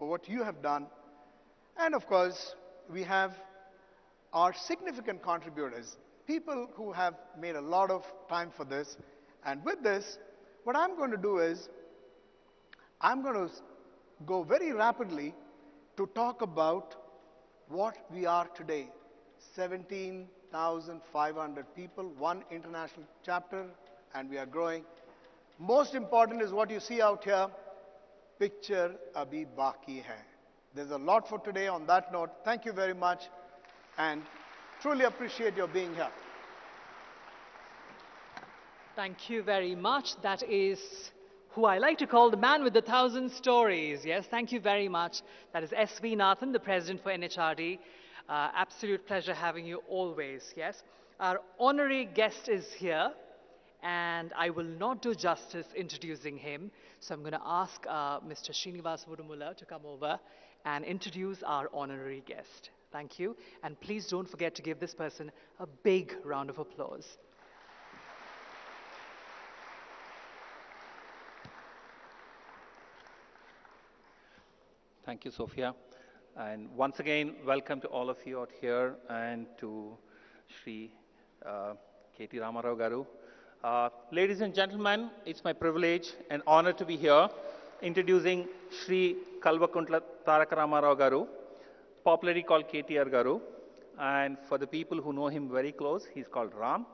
for what you have done. And of course, we have our significant contributors, people who have made a lot of time for this. And with this, what I'm going to do is, I'm going to go very rapidly to talk about what we are today. 17,500 people, one international chapter, and we are growing. Most important is what you see out here, picture abhi baki hai. There's a lot for today. On that note, thank you very much and truly appreciate your being here. Thank you very much. That is who I like to call the man with 1,000 stories. Yes, thank you very much. That is S.V. Nathan, the President for NHRD. Absolute pleasure having you always, yes. Our honorary guest is here, and I will not do justice introducing him. So I'm going to ask Mr. Srinivas Vudumula to come over and introduce our honorary guest. Thank you. And please don't forget to give this person a big round of applause. Thank you, Sophia. And once again, welcome to all of you out here and to Shri K.T. Ramarao Garu. Ladies and gentlemen, it's my privilege and honor to be here introducing Shri Kalvakuntla Taraka Ramarao Garu, popularly called KTR Garu. And for the people who know him very close, he's called Ram.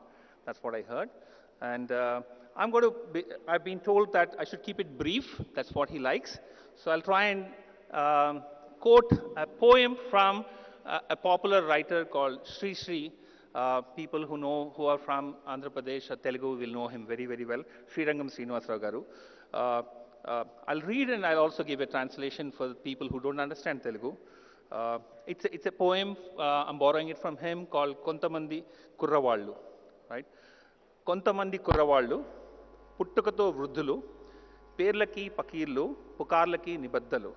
That's what I heard. And I've been told that I should keep it brief. That's what he likes. So I'll try and quote a poem from a popular writer called Sri Sri. People who are from Andhra Pradesh or Telugu will know him very, very well. Srirangam Srinivasarao Garu. I'll read and I'll also give a translation for people who don't understand Telugu. It's a poem, I'm borrowing it from him, called Kontamandi Kurravallu. Right? Kontamandi Kurravallu, Puttukato Vruddhulu, Perlaki Pakirlu, Pukarlaki Nibaddalu.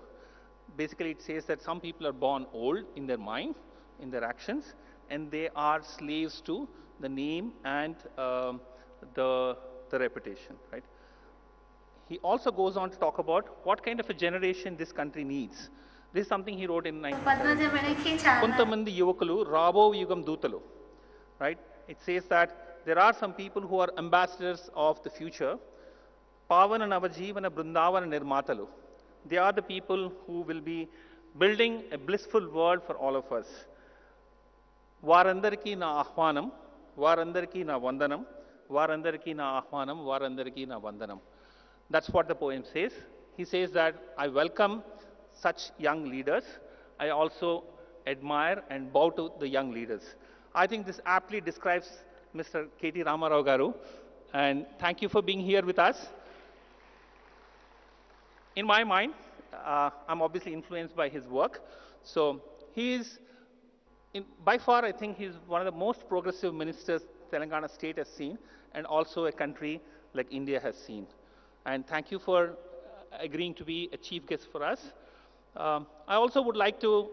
Basically, it says that some people are born old in their mind, in their actions, and they are slaves to the name and the reputation. Right? He also goes on to talk about what kind of a generation this country needs. This is something he wrote in 1970. Kontamandi Yuvakalu, Rabo Yugam Dutalu. Right? It says that there are some people who are ambassadors of the future. Pavana Navajivana Brindavana Nirmatalu. They are the people who will be building a blissful world for all of us. Varandariki na ahvanam, varandariki na vandanam, varandariki na ahvanam, varandariki na vandanam. That's what the poem says. He says that I welcome such young leaders. I also admire and bow to the young leaders. I think this aptly describes Mr. K.T. Ramarao Garu. And thank you for being here with us. In my mind, I'm obviously influenced by his work. So he is, by far, I think he's one of the most progressive ministers Telangana state has seen, and also a country like India has seen. And thank you for agreeing to be a chief guest for us. I also would like to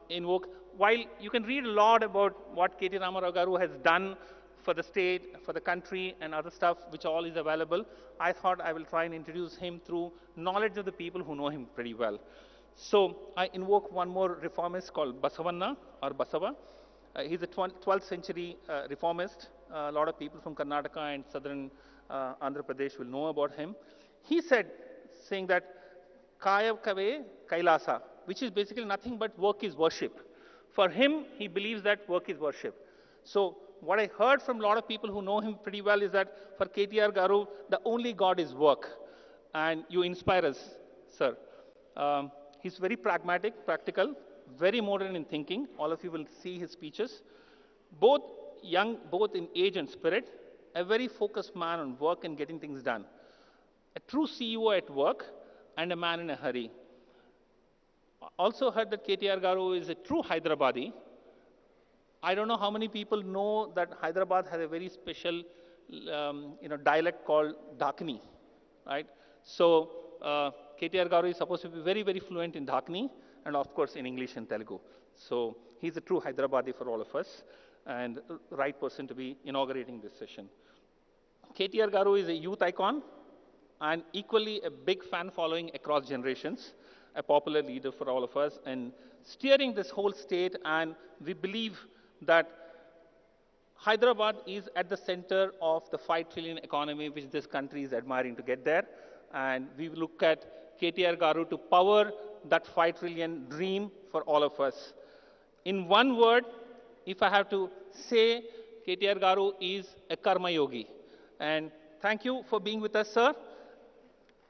invoke, while you can read a lot about what K.T. Ramarao Garu has done for the state, for the country, and other stuff, which all is available, I thought I will try and introduce him through knowledge of the people who know him pretty well. So I invoke one more reformist called Basavanna or Basava. He's a 12th century reformist. A lot of people from Karnataka and southern Andhra Pradesh will know about him. He said, saying that Kaya Kave Kailasa, which is basically nothing but work is worship. For him, he believes that work is worship. So what I heard from a lot of people who know him pretty well is that for KTR Garu, the only God is work. And you inspire us, sir. He's very pragmatic, practical, very modern in thinking. All of you will see his speeches. Both young, both in age and spirit, a very focused man on work and getting things done. A true CEO at work and a man in a hurry. Also heard that KTR Garu is a true Hyderabadi. I don't know how many people know that Hyderabad has a very special dialect called Dakini, right? So KTR Garu is supposed to be very, very fluent in Dakini and of course in English and Telugu. So he's a true Hyderabadi for all of us and the right person to be inaugurating this session. KTR Garu is a youth icon and equally a big fan following across generations. a popular leader for all of us and steering this whole state. And we believe that Hyderabad is at the center of the 5 trillion economy which this country is admiring to get there. And we look at KTR Garu to power that 5 trillion dream for all of us. In one word, if I have to say, KTR Garu is a karma yogi. And thank you for being with us, sir.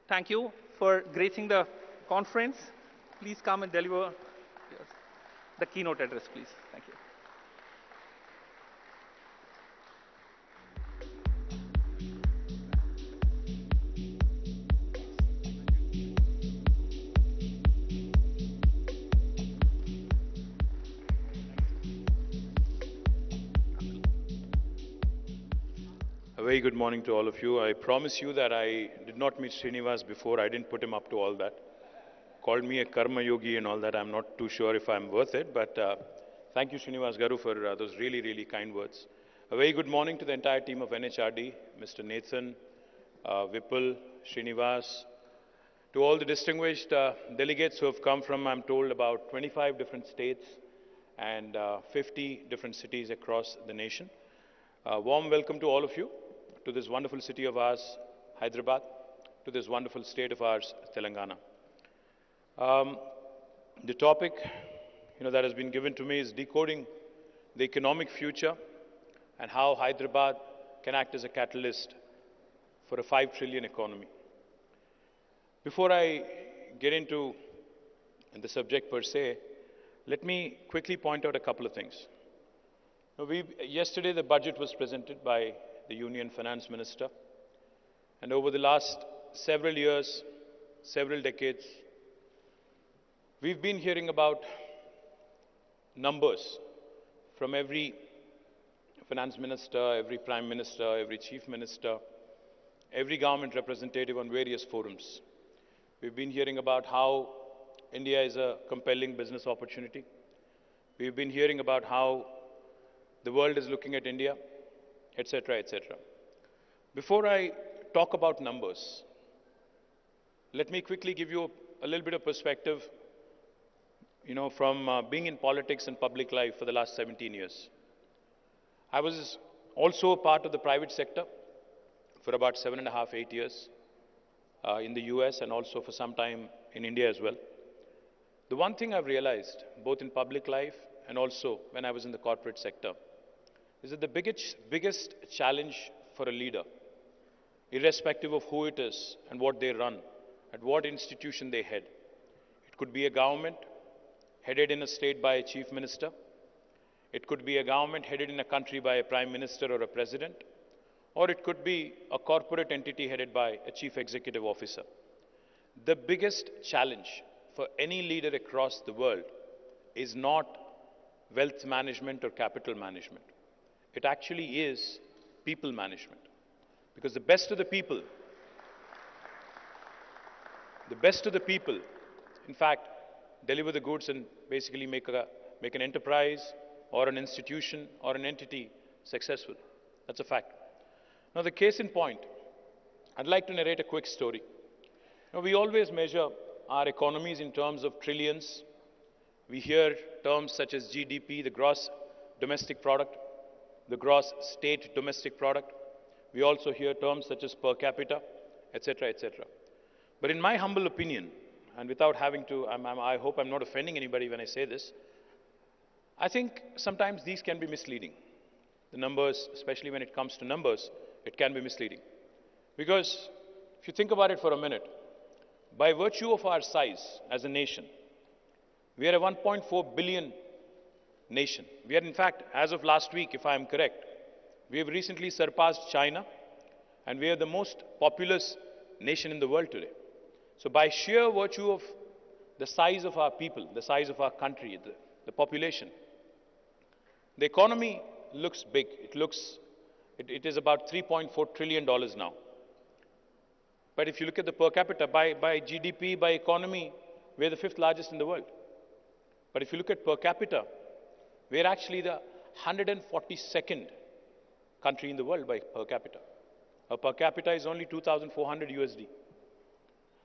Thank you for gracing the conference. Please come and deliver the keynote address, please. Thank you. A very good morning to all of you. I promise you that I did not meet Srinivas before. I didn't put him up to all that. Called me a karma yogi and all that. I'm not too sure if I'm worth it, but thank you, Srinivas Garu, for those really, really kind words. A very good morning to the entire team of NHRD, Mr. Nathan, Vipul, Srinivas, to all the distinguished delegates who have come from, I'm told, about 25 different states and 50 different cities across the nation. Warm welcome to all of you, to this wonderful city of ours, Hyderabad, to this wonderful state of ours, Telangana. The topic, that has been given to me is decoding the economic future and how Hyderabad can act as a catalyst for a 5 trillion economy. Before I get into the subject per se, let me quickly point out a couple of things. Yesterday, the budget was presented by the Union Finance Minister, and over the last several years, several decades, we've been hearing about numbers from every finance minister, every prime minister, every chief minister, every government representative on various forums. We've been hearing about how India is a compelling business opportunity. We've been hearing about how the world is looking at India, etc., etc. Before I talk about numbers, let me quickly give you a little bit of perspective, from being in politics and public life for the last 17 years. I was also a part of the private sector for about 7.5, 8 years in the US and also for some time in India as well. The one thing I've realized, both in public life and also when I was in the corporate sector, is that the biggest challenge for a leader, irrespective of who it is and what they run, at what institution they head. It could be a government headed in a state by a chief minister. It could be a government headed in a country by a prime minister or a president. Or it could be a corporate entity headed by a chief executive officer. The biggest challenge for any leader across the world is not wealth management or capital management. It actually is people management. Because the best of the people, in fact, deliver the goods and basically make an enterprise or an institution or an entity successful. That's a fact. Now, the case in point, I'd like to narrate a quick story. We always measure our economies in terms of trillions. We hear terms such as GDP, the gross domestic product, the gross state domestic product. We also hear terms such as per capita, etc., etc. But in my humble opinion, and without having to, I hope I'm not offending anybody when I say this, I think sometimes these can be misleading. The numbers, especially when it comes to numbers, it can be misleading. Because if you think about it for a minute, by virtue of our size as a nation, we are a 1.4 billion nation. We are, in fact, as of last week, if I am correct, we have recently surpassed China, and we are the most populous nation in the world today. So by sheer virtue of the size of our people, the size of our country, the population, the economy looks big. It is about $3.4 trillion now. But if you look at the per capita, by GDP, by economy, we're the 5th largest in the world. But if you look at per capita, we're actually the 142nd country in the world by per capita. Our per capita is only 2,400 USD.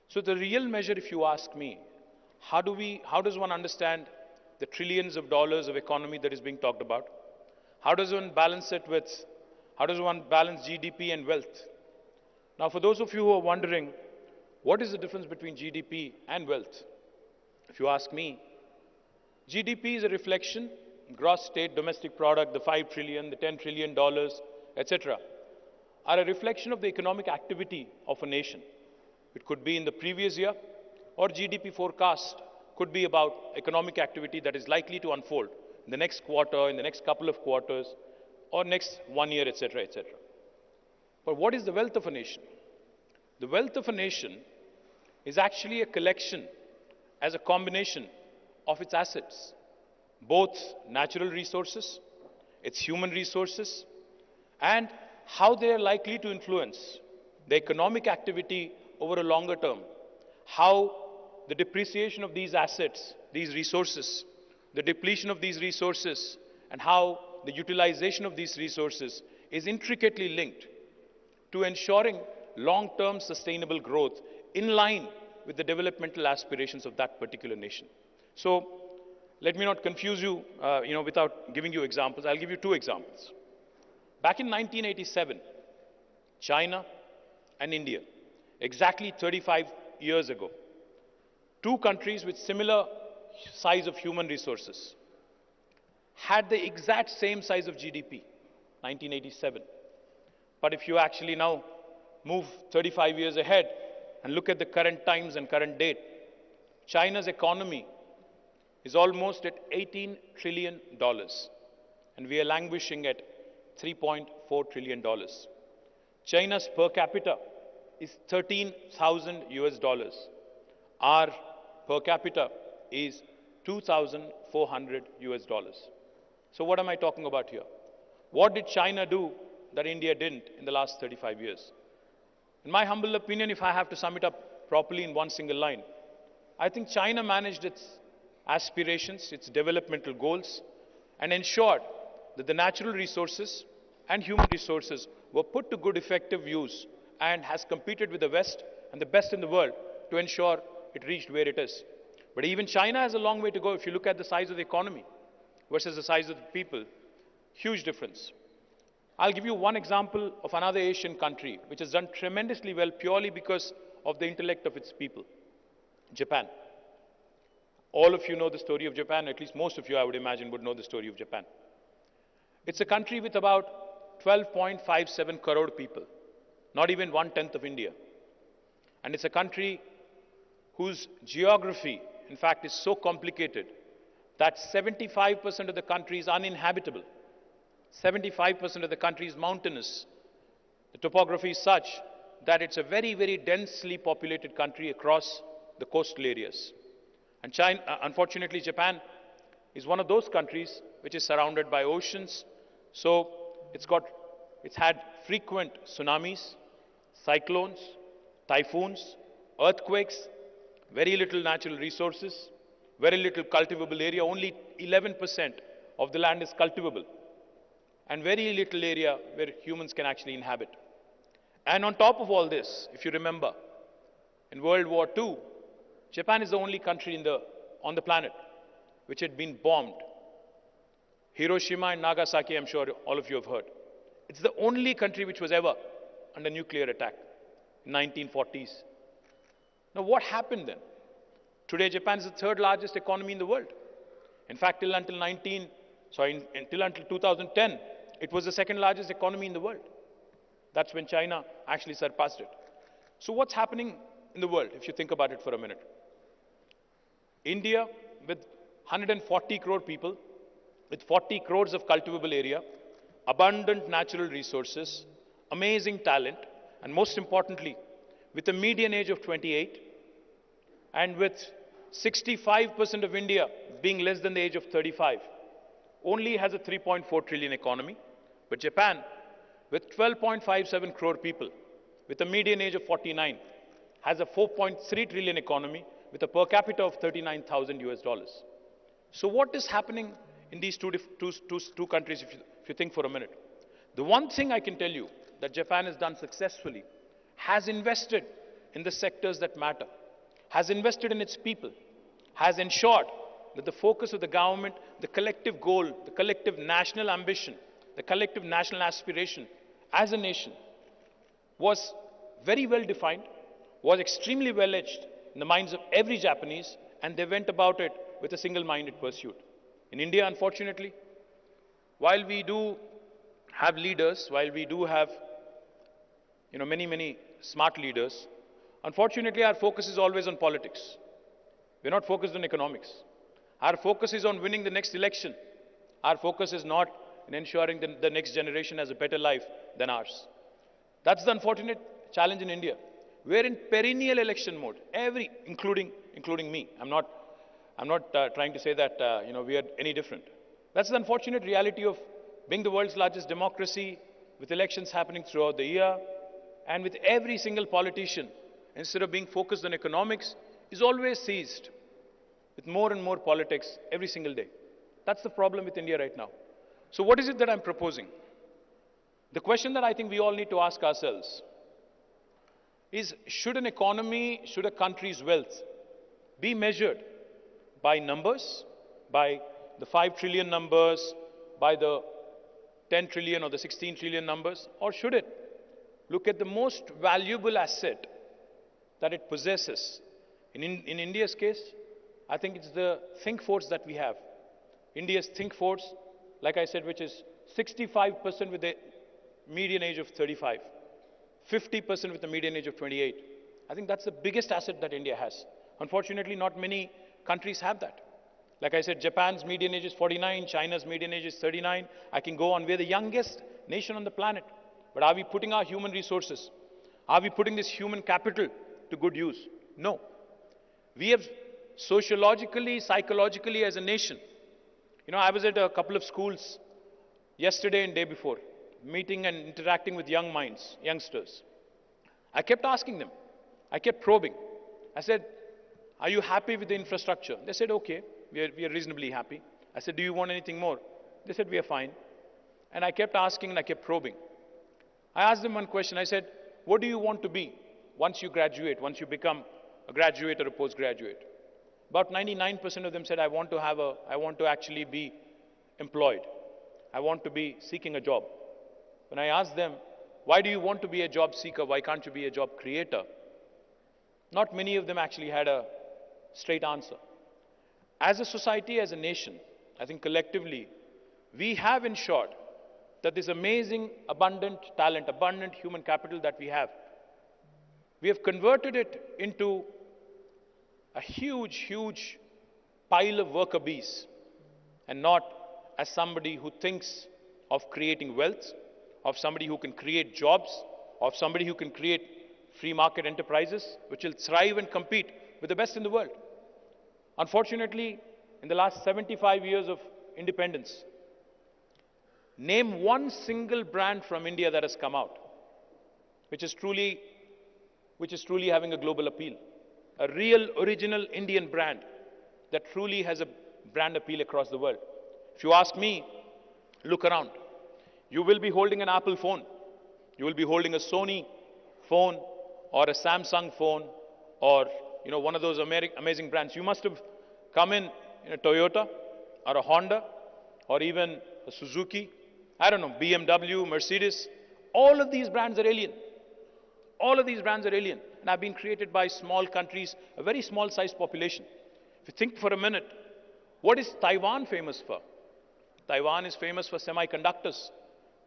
So the real measure, if you ask me, how does one understand the trillions of dollars of economy that is being talked about? How does one balance it with, how does one balance GDP and wealth? Now, for those of you who are wondering, what is the difference between GDP and wealth? If you ask me, GDP is a reflection, gross state domestic product, the 5 trillion, the 10 trillion dollars, etc., are a reflection of the economic activity of a nation. It could be in the previous year, or GDP forecast could be about economic activity that is likely to unfold in the next quarter, in the next couple of quarters, or next 1 year, etc., etc. But what is the wealth of a nation? The wealth of a nation is actually a collection as a combination of its assets, both natural resources, its human resources, and how they are likely to influence the economic activity over a longer term, how the depreciation of these assets, these resources, the depletion of these resources, and how the utilization of these resources is intricately linked to ensuring long-term sustainable growth in line with the developmental aspirations of that particular nation. So, let me not confuse you, without giving you examples. I'll give you 2 examples. Back in 1987, China and India, exactly 35 years ago, 2 countries with similar size of human resources, had the exact same size of GDP, 1987. But if you actually now move 35 years ahead and look at the current times and current date, China's economy is almost at $18 trillion, and we are languishing at $3.4 trillion. China's per capita is 13,000 US dollars. Our per capita is 2,400 US dollars. So what am I talking about here? What did China do that India didn't in the last 35 years? In my humble opinion, if I have to sum it up properly in one single line, I think China managed its aspirations, its developmental goals, and ensured that the natural resources and human resources were put to good effective use, and has competed with the West and the best in the world to ensure it reached where it is. But even China has a long way to go if you look at the size of the economy versus the size of the people. Huge difference. I'll give you one example of another Asian country which has done tremendously well purely because of the intellect of its people. Japan. All of you know the story of Japan, at least most of you, I would imagine, would know the story of Japan. It's a country with about 12.57 crore people, not even 1/10 of India. And it's a country whose geography, in fact, is so complicated that 75% of the country is uninhabitable. 75% of the country is mountainous. The topography is such that it's a very, very densely populated country across the coastal areas. And unfortunately, Japan is one of those countries which is surrounded by oceans. So it's had frequent tsunamis, cyclones, typhoons, earthquakes, very little natural resources, very little cultivable area. Only 11% of the land is cultivable, and very little area where humans can actually inhabit. And on top of all this, if you remember, in World War II, Japan is the only country on the planet which had been bombed. Hiroshima and Nagasaki, I'm sure all of you have heard. It's the only country which was ever under nuclear attack in 1940s. Now what happened then? Today Japan is the 3rd largest economy in the world. In fact, until 2010, it was the 2nd largest economy in the world. That's when China actually surpassed it. So what's happening in the world, if you think about it for a minute? India, with 140 crore people, with 40 crores of cultivable area, abundant natural resources, amazing talent, and most importantly, with a median age of 28, and with 65% of India being less than the age of 35, only has a 3.4 trillion economy. But Japan, with 12.57 crore people, with a median age of 49, has a 4.3 trillion economy with a per capita of 39,000 US dollars. So what is happening in these two countries, if you think for a minute? The one thing I can tell you that Japan has done successfully, has invested in the sectors that matter, has invested in its people, has ensured that the focus of the government, the collective goal, the collective national ambition, the collective national aspiration as a nation was very well defined, was extremely well etched in the minds of every Japanese, and they went about it with a single-minded pursuit. In India, unfortunately, while we do have leaders, while we do have many smart leaders, unfortunately our focus is always on politics. We're not focused on economics. Our focus is on winning the next election. Our focus is not in ensuring that the next generation has a better life than ours. That's the unfortunate challenge in India. We're in perennial election mode, including me. I'm not trying to say that we are any different. That's the unfortunate reality of being the world's largest democracy, with elections happening throughout the year, and with every single politician, instead of being focused on economics, is always seized with more and more politics every single day. That's the problem with India right now. So what is it that I'm proposing? The question that I think we all need to ask ourselves is, should an economy, should a country's wealth be measured by numbers, by the 5 trillion numbers, by the 10 trillion or the 16 trillion numbers, or should it look at the most valuable asset that it possesses? In India's case, I think it's the think force that we have. India's think force, like I said, which is 65% with a median age of 35, 50% with a median age of 28. I think that's the biggest asset that India has. Unfortunately, not many countries have that. Like I said, Japan's median age is 49, China's median age is 39. I can go on. We're the youngest nation on the planet. But are we putting our human resources? Are we putting this human capital to good use? No. We have sociologically, psychologically as a nation. I was at a couple of schools yesterday and day before, meeting and interacting with young minds, youngsters. I kept asking them. I kept probing. I said, are you happy with the infrastructure? They said, okay, we are reasonably happy. I said, do you want anything more? They said, we are fine. And I kept asking and I kept probing. I asked them one question. I said, what do you want to be once you graduate, once you become a graduate or a postgraduate? About 99% of them said, I want to actually be employed. I want to be seeking a job. When I asked them, why do you want to be a job seeker? Why can't you be a job creator? Not many of them actually had a straight answer. As a society, as a nation, I think collectively, we have ensured that this amazing, abundant talent, abundant human capital that we have converted it into a huge pile of worker bees, and not as somebody who thinks of creating wealth, of somebody who can create jobs, of somebody who can create free market enterprises which will thrive and compete with the best in the world. Unfortunately, in the last 75 years of independence, name one single brand from India that has come out which is truly having a global appeal. A real original Indian brand that truly has a brand appeal across the world. If you ask me, look around. You will be holding an Apple phone. You will be holding a Sony phone or a Samsung phone or one of those amazing brands. You must have come in a Toyota or a Honda or even a Suzuki, I don't know, BMW, Mercedes. All of these brands are alien. All of these brands are alien and have been created by small countries, a very small sized population. If you think for a minute, what is Taiwan famous for? Taiwan is famous for semiconductors.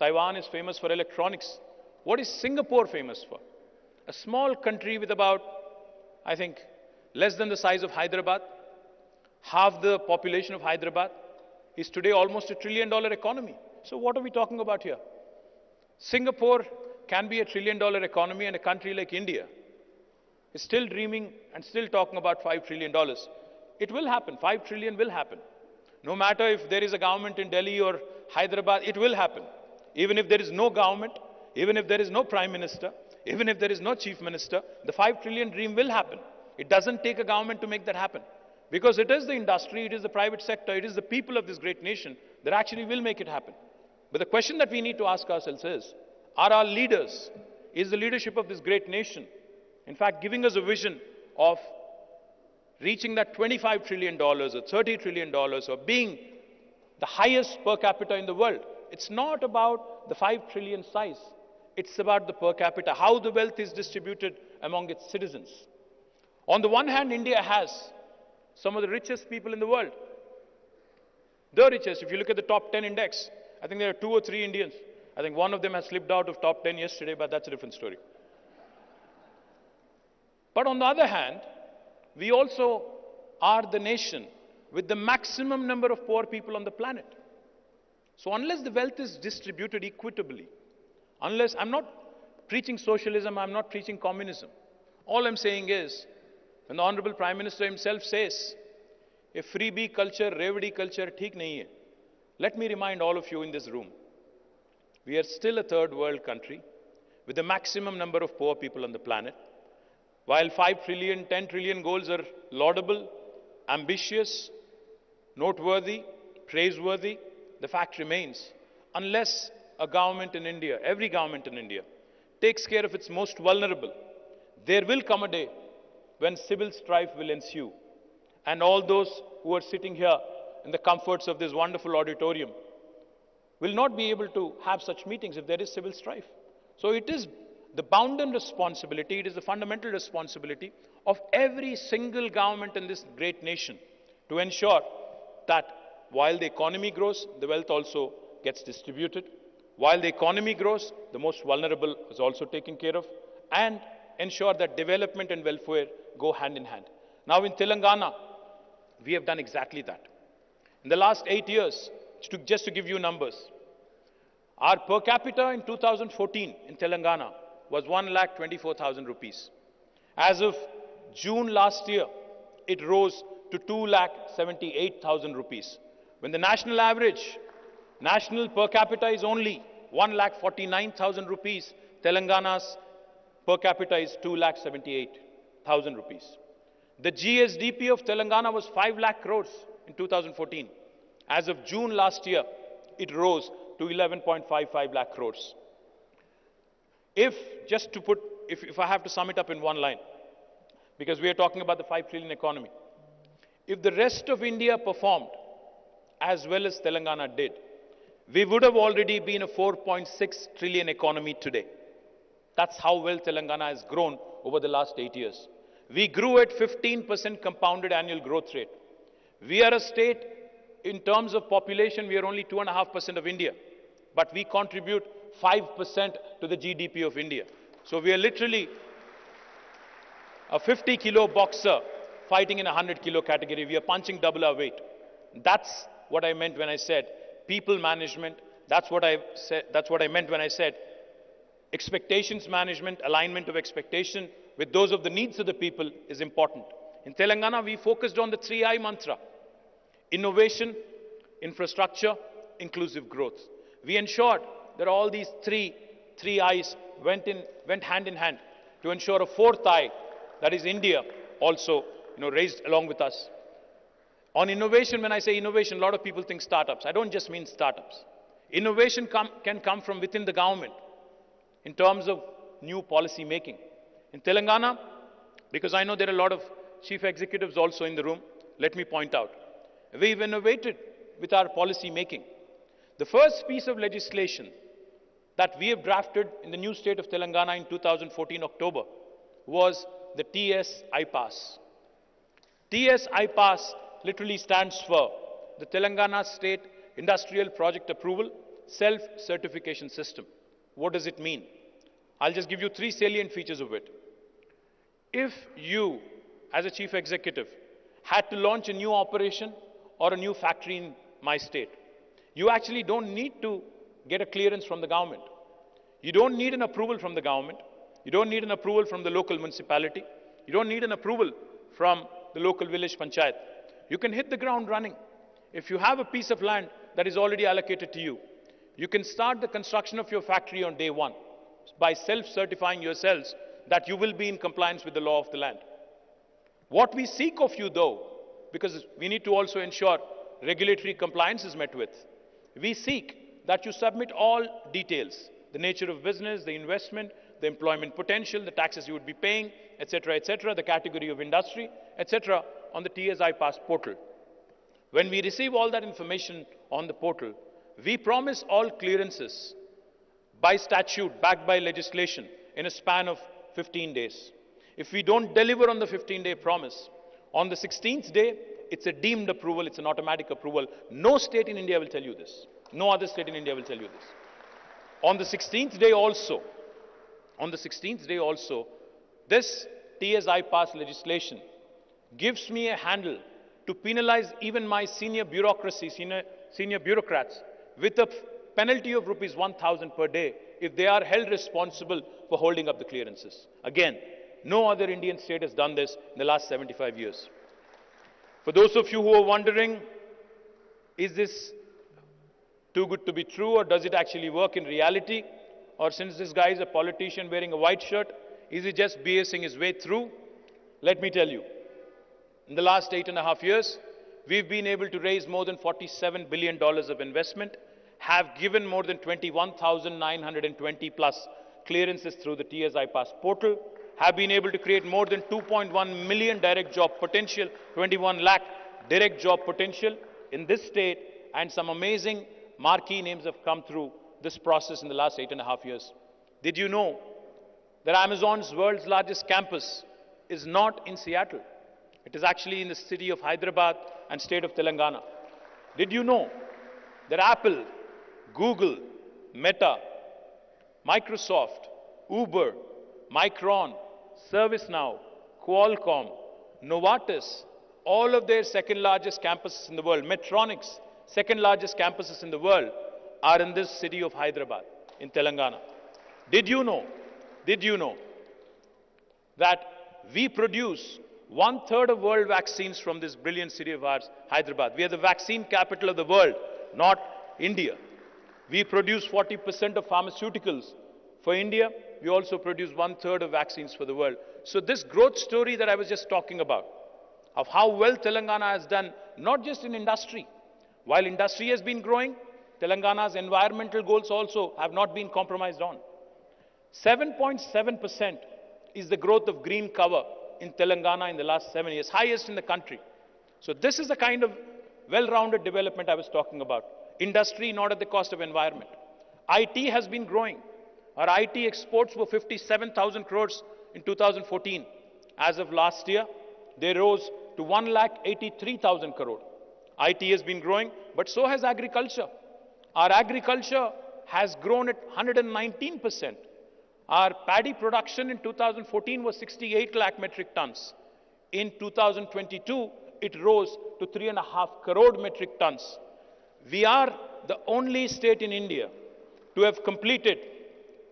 Taiwan is famous for electronics. What is Singapore famous for? A small country with about, I think, less than the size of Hyderabad. Half the population of Hyderabad is today almost $1 trillion economy. So what are we talking about here? Singapore can be $1 trillion economy, and a country like India is still dreaming and still talking about $5 trillion. It will happen. 5 trillion will happen. No matter if there is a government in Delhi or Hyderabad, it will happen. Even if there is no government, even if there is no prime minister, even if there is no chief minister, the 5 trillion dream will happen. It doesn't take a government to make that happen. Because it is the industry, it is the private sector, it is the people of this great nation that actually will make it happen. But the question that we need to ask ourselves is, are our leaders, is the leadership of this great nation, in fact, giving us a vision of reaching that $25 trillion or $30 trillion or being the highest per capita in the world. It's not about the 5 trillion size. It's about the per capita, how the wealth is distributed among its citizens. On the one hand, India has some of the richest people in the world. The richest. If you look at the top 10 index, I think there are 2 or 3 Indians. I think one of them has slipped out of top 10 yesterday, but that's a different story. But on the other hand, we also are the nation with the maximum number of poor people on the planet. So unless the wealth is distributed equitably, unless, I'm not preaching socialism, I'm not preaching communism. All I'm saying is, when the Honorable Prime Minister himself says, a freebie culture, revdi culture, theek nahi hai. Let me remind all of you in this room, we are still a third world country with the maximum number of poor people on the planet. While 5 trillion, 10 trillion goals are laudable, ambitious, noteworthy, praiseworthy, the fact remains, unless a government in India, every government in India, takes care of its most vulnerable, there will come a day when civil strife will ensue. And all those who are sitting here in the comforts of this wonderful auditorium will not be able to have such meetings if there is civil strife. So it is the bounden responsibility, it is the fundamental responsibility of every single government in this great nation to ensure that while the economy grows, the wealth also gets distributed. While the economy grows, the most vulnerable is also taken care of, and ensure that development and welfare go hand in hand. Now in Telangana, we have done exactly that. In the last 8 years, just to give you numbers, our per capita in 2014 in Telangana was 1,24,000 rupees. As of June last year, it rose to 2,78,000 rupees. When the national average, national per capita is only 1,49,000 rupees, Telangana's per capita is 2,78,000 rupees. The GSDP of Telangana was 5 lakh crores in 2014. As of June last year, it rose to 11.55 lakh crores. If I have to sum it up in one line, because we are talking about the 5 trillion economy, if the rest of India performed as well as Telangana did, we would have already been a 4.6 trillion economy today. That's how well Telangana has grown over the last 8 years. We grew at 15% compounded annual growth rate. We are a state, in terms of population, we are only 2.5% of India, but we contribute 5% to the GDP of India. So we are literally a 50-kilo boxer fighting in a 100-kilo category. We are punching double our weight. That's what I meant when I said people management. That's what I meant when I said expectations management, alignment of expectation with those of the needs of the people is important. In Telangana, we focused on the 3I mantra: innovation, infrastructure, inclusive growth. We ensured that all these three I's went hand in hand to ensure a fourth I, that is India, also raised along with us. On innovation, when I say innovation, a lot of people think startups. I don't just mean startups. Innovation can come from within the government in terms of new policy making. In Telangana, because I know there are a lot of chief executives also in the room, let me point out, we've innovated with our policy making. The first piece of legislation that we have drafted in the new state of Telangana in 2014 October was the TS iPass. TS iPass literally stands for the Telangana State Industrial Project Approval Self-Certification System. What does it mean? I'll just give you 3 salient features of it. If you, as a chief executive, had to launch a new operation or a new factory in my state, you actually don't need to get a clearance from the government. You don't need an approval from the government. You don't need an approval from the local municipality. You don't need an approval from the local village panchayat. You can hit the ground running. If you have a piece of land that is already allocated to you, you can start the construction of your factory on day one by self-certifying yourselves that you will be in compliance with the law of the land. What we seek of you though, because we need to also ensure regulatory compliance is met with, we seek that you submit all details, the nature of business, the investment, the employment potential, the taxes you would be paying, etc., the category of industry, etc. on the TSI Pass portal. When we receive all that information on the portal, we promise all clearances by statute, backed by legislation, in a span of 15 days. If we don't deliver on the 15-day promise, on the 16th day, it's a deemed approval, it's an automatic approval. No state in India will tell you this. No other state in India will tell you this. On the 16th day also, this TSI Pass legislation gives me a handle to penalize even my senior bureaucracy, senior bureaucrats, with a penalty of rupees 1,000 per day if they are held responsible for holding up the clearances. Again, no other Indian state has done this in the last 75 years. For those of you who are wondering, is this too good to be true, or does it actually work in reality? Or since this guy is a politician wearing a white shirt, is he just BSing his way through? Let me tell you, in the last 8.5 years, we've been able to raise more than $47 billion of investment, have given more than 21,920 plus clearances through the TSI Pass portal, have been able to create more than 2.1 million direct job potential, 21 lakh direct job potential in this state, and some amazing marquee names have come through this process in the last 8.5 years. Did you know that Amazon's world's largest campus is not in Seattle? It is actually in the city of Hyderabad and state of Telangana. Did you know that Apple, Google, Meta, Microsoft, Uber, Micron, ServiceNow, Qualcomm, Novartis, all of their second largest campuses in the world, Medtronic's second largest campuses in the world, are in this city of Hyderabad, in Telangana. Did you know that we produce 1/3 of world vaccines from this brilliant city of ours, Hyderabad? We are the vaccine capital of the world, not India. We produce 40% of pharmaceuticals for India. We also produce 1/3 of vaccines for the world. So this growth story that I was just talking about, of how well Telangana has done, not just in industry. While industry has been growing, Telangana's environmental goals also have not been compromised on. 7.7% is the growth of green cover in Telangana in the last 7 years, highest in the country. So this is the kind of well-rounded development I was talking about. Industry not at the cost of environment. IT has been growing. Our IT exports were 57,000 crores in 2014. As of last year, they rose to 1,83,000 crore. IT has been growing, but so has agriculture. Our agriculture has grown at 119%. Our paddy production in 2014 was 68 lakh metric tons. In 2022, it rose to 3.5 crore metric tons. We are the only state in India to have completed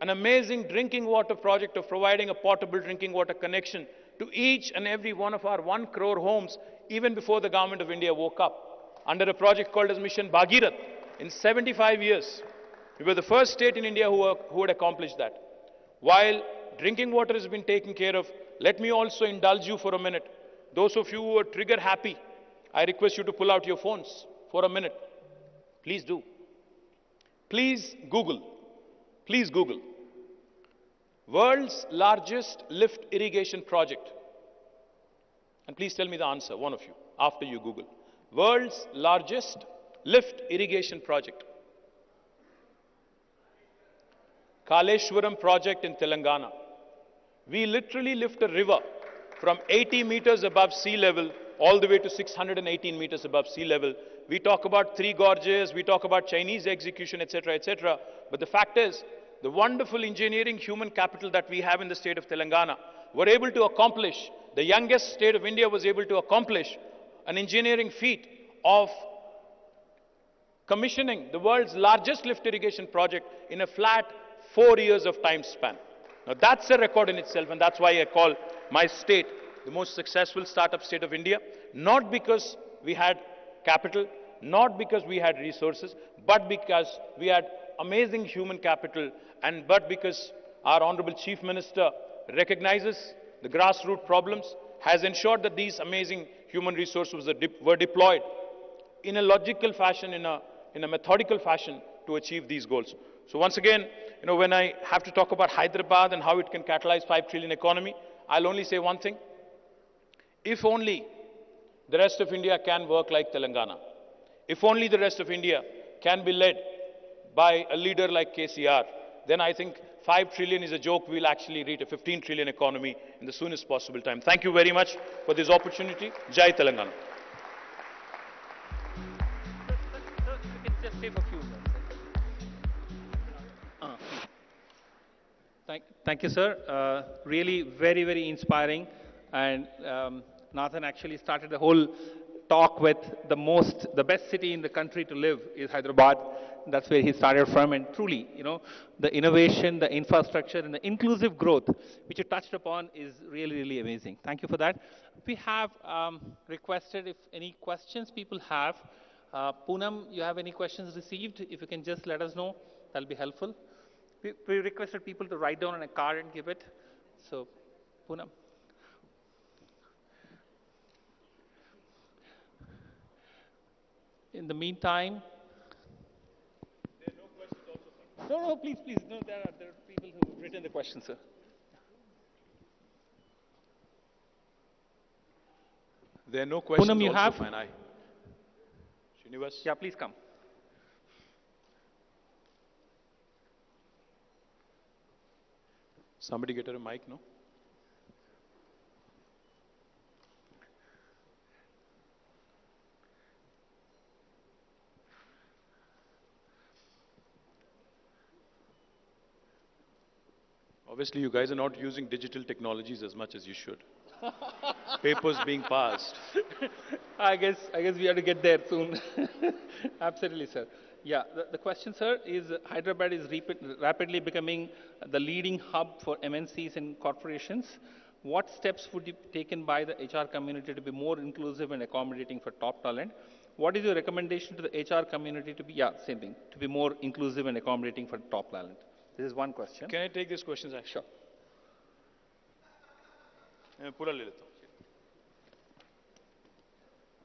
an amazing drinking water project of providing a potable drinking water connection to each and every one of our 1 crore homes, even before the government of India woke up, under a project called as Mission Bhagirath. In 75 years, we were the first state in India who had accomplished that. While drinking water has been taken care of, let me also indulge you for a minute. Those of you who are trigger happy, I request you to pull out your phones for a minute. Please do. Please Google. Please Google. World's largest lift irrigation project. And please tell me the answer, one of you, after you Google. World's largest lift irrigation project. Kaleshwaram project in Telangana. We literally lift a river from 80 meters above sea level all the way to 618 meters above sea level. We talk about three gorges, we talk about Chinese execution, etc., etc. But the fact is, the wonderful engineering human capital that we have in the state of Telangana were able to accomplish, the youngest state of India was able to accomplish an engineering feat of commissioning the world's largest lift irrigation project in a flat 4 years of time span. Now that's a record in itself, and that's why I call my state the most successful startup state of India, not because we had capital, not because we had resources, but because we had amazing human capital, and but because our Honorable Chief Minister recognizes the grassroots problems, has ensured that these amazing human resources were deployed in a logical fashion, in a methodical fashion to achieve these goals. So once again, when I have to talk about Hyderabad and how it can catalyze 5 trillion economy, I'll only say one thing. If only the rest of India can work like Telangana. If only the rest of India can be led by a leader like KCR, then I think 5 trillion is a joke. We'll actually reach a 15 trillion economy in the soonest possible time. Thank you very much for this opportunity. Jai Telangana. Sir, you can just stay for a few minutes. Thank you, sir. Really very, very inspiring. And Nathan actually started the whole talk with the best city in the country to live is Hyderabad. That's where he started from. And truly, the innovation, the infrastructure, and the inclusive growth, which you touched upon, is really, really amazing. Thank you for that. We have requested if any questions people have. Poonam, you have any questions received? If you can just let us know, that'll be helpful. We requested people to write down on a card and give it. So, Poonam. In the meantime, there are no questions also. no, please, no. There are people who've written the questions, sir. There are no questions. Poonam, you also, have? Fine. Srinivas? Yeah, please come. Somebody get her a mic, no? Obviously, you guys are not using digital technologies as much as you should. Papers being passed. I guess we have to get there soon. Absolutely, sir. Yeah, the question, sir, is Hyderabad is rapidly becoming the leading hub for MNCs and corporations. What steps would be taken by the HR community to be more inclusive and accommodating for top talent? What is your recommendation to the HR community to be, same thing, to be more inclusive and accommodating for top talent? This is one question. Can I take this question, sir? Sure.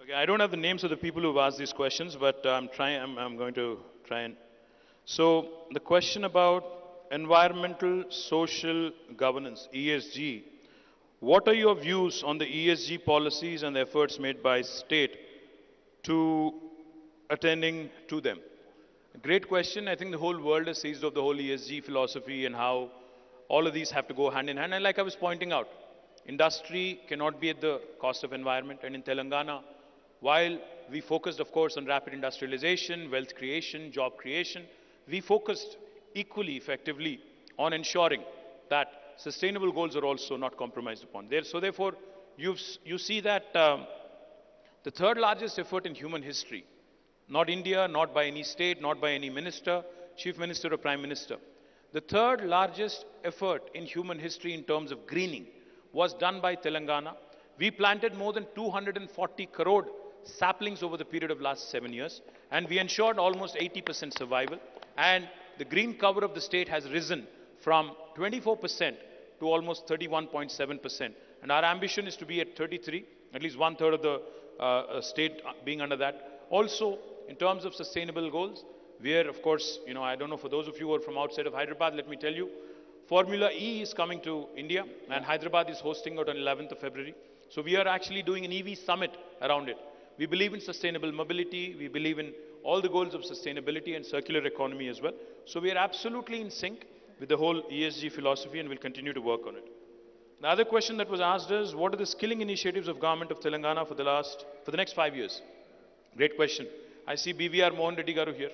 Okay, I don't have the names of the people who've asked these questions, but I'm going to try and. So the question about environmental social governance, ESG. What are your views on the ESG policies and the efforts made by state to attending to them? A great question. I think the whole world has seized of the whole ESG philosophy and how all of these have to go hand in hand. And like I was pointing out, industry cannot be at the cost of environment. And in Telangana, while we focused, of course, on rapid industrialization, wealth creation, job creation, we focused equally effectively on ensuring that sustainable goals are also not compromised upon. So therefore, you see that the third largest effort in human history, not India, not by any state, not by any minister, chief minister or prime minister, the third largest effort in human history in terms of greening was done by Telangana. We planted more than 240 crore saplings over the period of last 7 years, and we ensured almost 80% survival. And the green cover of the state has risen from 24% to almost 31.7%. And our ambition is to be at 33, at least 1/3 of the state being under that. Also, in terms of sustainable goals, we are, of course, I don't know, for those of you who are from outside of Hyderabad, let me tell you, Formula E is coming to India, and Hyderabad is hosting it on 11th of February. So we are actually doing an EV summit around it. We believe in sustainable mobility. We believe in all the goals of sustainability and circular economy as well. So we are absolutely in sync with the whole ESG philosophy, and we'll continue to work on it. The other question that was asked is, what are the skilling initiatives of government of Telangana for the next 5 years? Great question. I see BVR Mohan Reddy Garu here.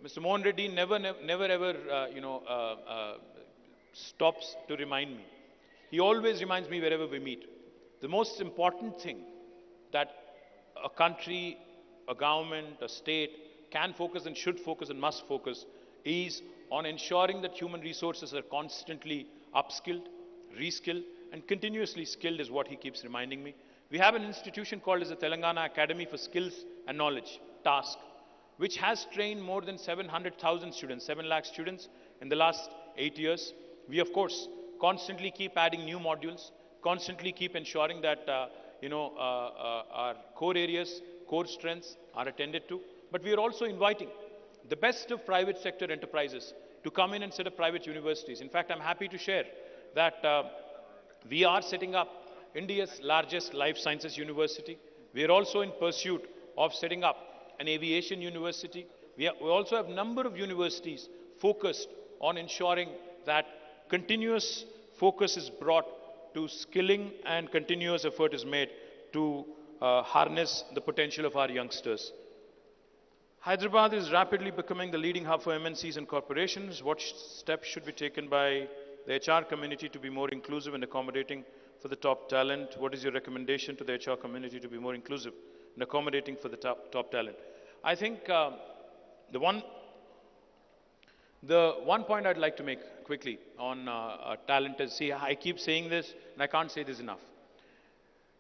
Mr. Mohan Reddy never ever, stops to remind me. He always reminds me wherever we meet. The most important thing that a country, a government, a state can focus and should focus and must focus is on ensuring that human resources are constantly upskilled, reskilled, and continuously skilled is what he keeps reminding me. We have an institution called as the Telangana Academy for Skills and Knowledge, TASK, which has trained more than 700,000 students, 7 lakh students in the last 8 years. We, of course, constantly keep adding new modules, constantly keep ensuring that our core areas, core strengths are attended to. But we are also inviting the best of private sector enterprises to come in and set up private universities. In fact, I'm happy to share that we are setting up India's largest life sciences university. We are also in pursuit of setting up an aviation university. We also have a number of universities focused on ensuring that continuous focus is brought to skilling and continuous effort is made to harness the potential of our youngsters. Hyderabad is rapidly becoming the leading hub for MNCs and corporations. What steps should be taken by the HR community to be more inclusive and accommodating for the top talent? What is your recommendation to the HR community to be more inclusive and accommodating for the top talent? I think the one point I'd like to make quickly on talent is, see, I keep saying this and I can't say this enough.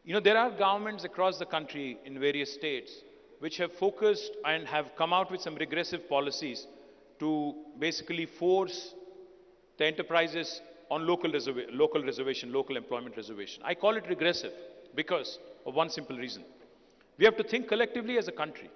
You know, there are governments across the country in various states which have focused and have come out with some regressive policies to basically force the enterprises on local employment reservation. I call it regressive because of one simple reason. We have to think collectively as a country.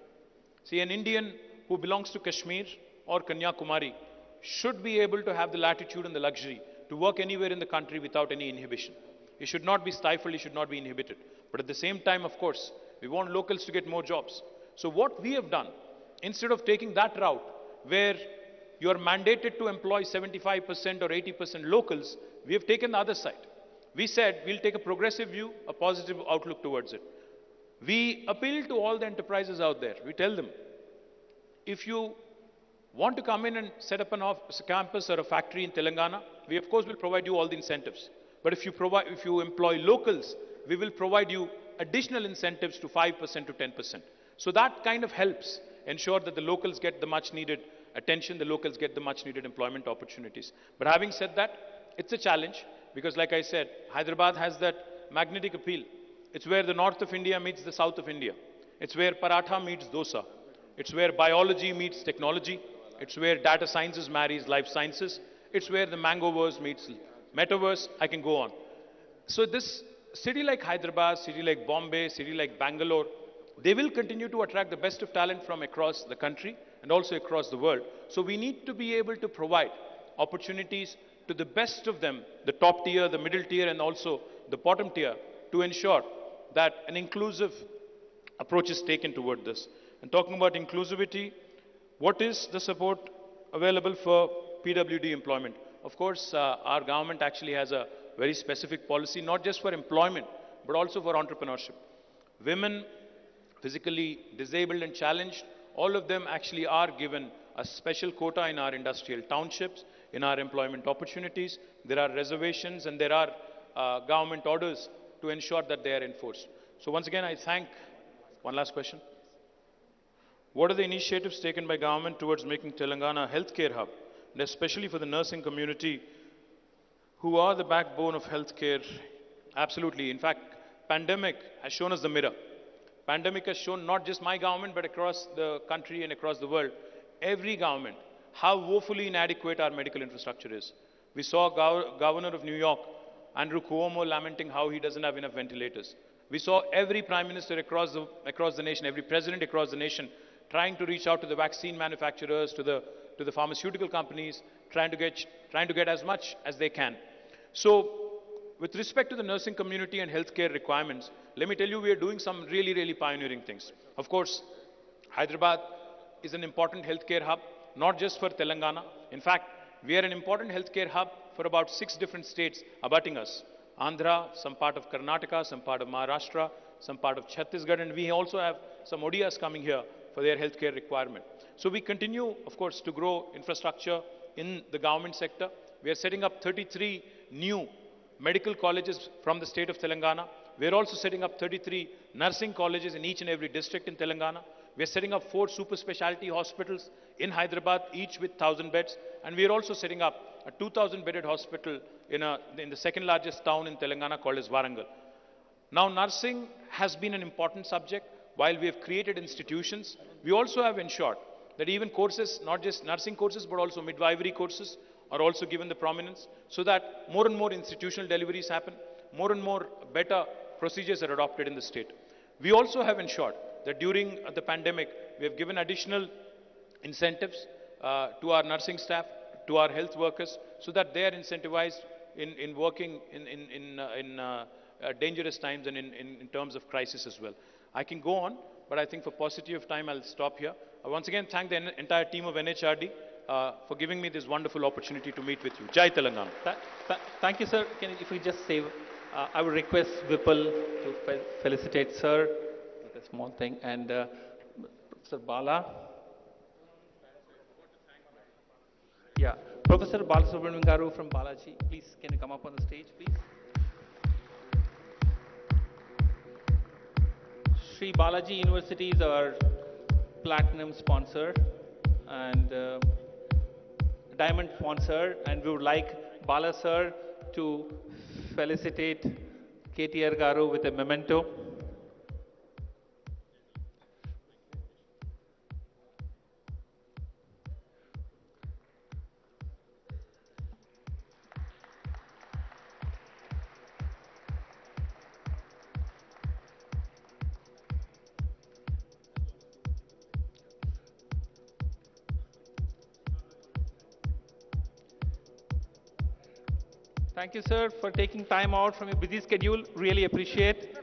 See, an Indian who belongs to Kashmir or Kanyakumari should be able to have the latitude and the luxury to work anywhere in the country without any inhibition. He should not be stifled, he should not be inhibited. But at the same time, of course, we want locals to get more jobs. So what we have done, instead of taking that route where you are mandated to employ 75% or 80% locals, we have taken the other side. We said we'll take a progressive view, a positive outlook towards it. We appeal to all the enterprises out there. We tell them, if you want to come in and set up a campus or a factory in Telangana, we of course will provide you all the incentives. But if you employ locals, we will provide you additional incentives to 5% to 10%. So that kind of helps ensure that the locals get the much needed attention, the locals get the much needed employment opportunities. But having said that, it's a challenge because, like I said, Hyderabad has that magnetic appeal. It's where the north of India meets the south of India. It's where paratha meets dosa. It's where biology meets technology. It's where data sciences marries life sciences. It's where the mangoverse meets metaverse. I can go on. So this city like Hyderabad, city like Bombay, city like Bangalore, they will continue to attract the best of talent from across the country and also across the world. So we need to be able to provide opportunities to the best of them, the top tier, the middle tier, and also the bottom tier, to ensure that an inclusive approach is taken toward this. And talking about inclusivity, what is the support available for PWD employment? Of course, our government actually has a very specific policy, not just for employment, but also for entrepreneurship. Women, physically disabled and challenged, all of them actually are given a special quota in our industrial townships, in our employment opportunities. There are reservations and there are government orders to ensure that they are enforced. So once again, I thank. One last question. What are the initiatives taken by government towards making Telangana a healthcare hub, and especially for the nursing community, who are the backbone of healthcare? Absolutely. In fact, pandemic has shown us the mirror. Pandemic has shown not just my government, but across the country and across the world, every government, how woefully inadequate our medical infrastructure is. We saw Governor of New York, Andrew Cuomo, lamenting how he doesn't have enough ventilators. We saw every Prime Minister across the nation, every President across the nation, trying to reach out to the vaccine manufacturers, to the pharmaceutical companies, trying to get as much as they can. So, with respect to the nursing community and healthcare requirements, let me tell you, we are doing some really, really pioneering things. Of course, Hyderabad is an important healthcare hub, not just for Telangana. In fact, we are an important healthcare hub for about 6 different states abutting us. Andhra, some part of Karnataka, some part of Maharashtra, some part of Chhattisgarh, and we also have some Odias coming here for their healthcare requirement. So we continue, of course, to grow infrastructure in the government sector. We are setting up 33 new medical colleges from the state of Telangana. We are also setting up 33 nursing colleges in each and every district in Telangana. We are setting up 4 super specialty hospitals in Hyderabad, each with 1,000 beds. And we are also setting up a 2,000 bedded hospital in the second largest town in Telangana called as Warangal. Now, nursing has been an important subject. While we have created institutions, we also have ensured that even courses, not just nursing courses, but also midwifery courses, are also given the prominence, so that more and more institutional deliveries happen, more and more better procedures are adopted in the state. We also have ensured that during the pandemic, we have given additional incentives to our nursing staff, to our health workers, so that they are incentivized in working in dangerous times and in terms of crisis as well. I can go on, but I think for paucity of time, I'll stop here. I once again thank the entire team of NHRD for giving me this wonderful opportunity to meet with you. Jai Telangana. Thank you, sir. If we just say, I would request Vipul to felicitate sir with a small thing, and Professor Bala. Yeah, Professor Balasubramanian Garu from Balaji, please can you come up on the stage, please? Sri Balaji University is our platinum sponsor and diamond sponsor, and we would like Bala sir to felicitate KTR Garu with a memento. Thank you, sir, for taking time out from your busy schedule. Really appreciate.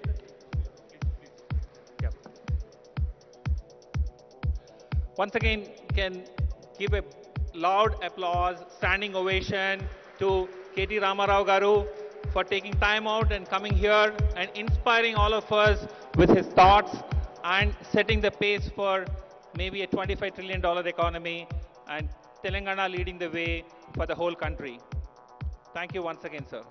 Yep. Once again, can give a loud applause, standing ovation to KT Ramarao Garu for taking time out and coming here and inspiring all of us with his thoughts and setting the pace for maybe a $25 trillion economy and Telangana leading the way for the whole country. Thank you once again, sir.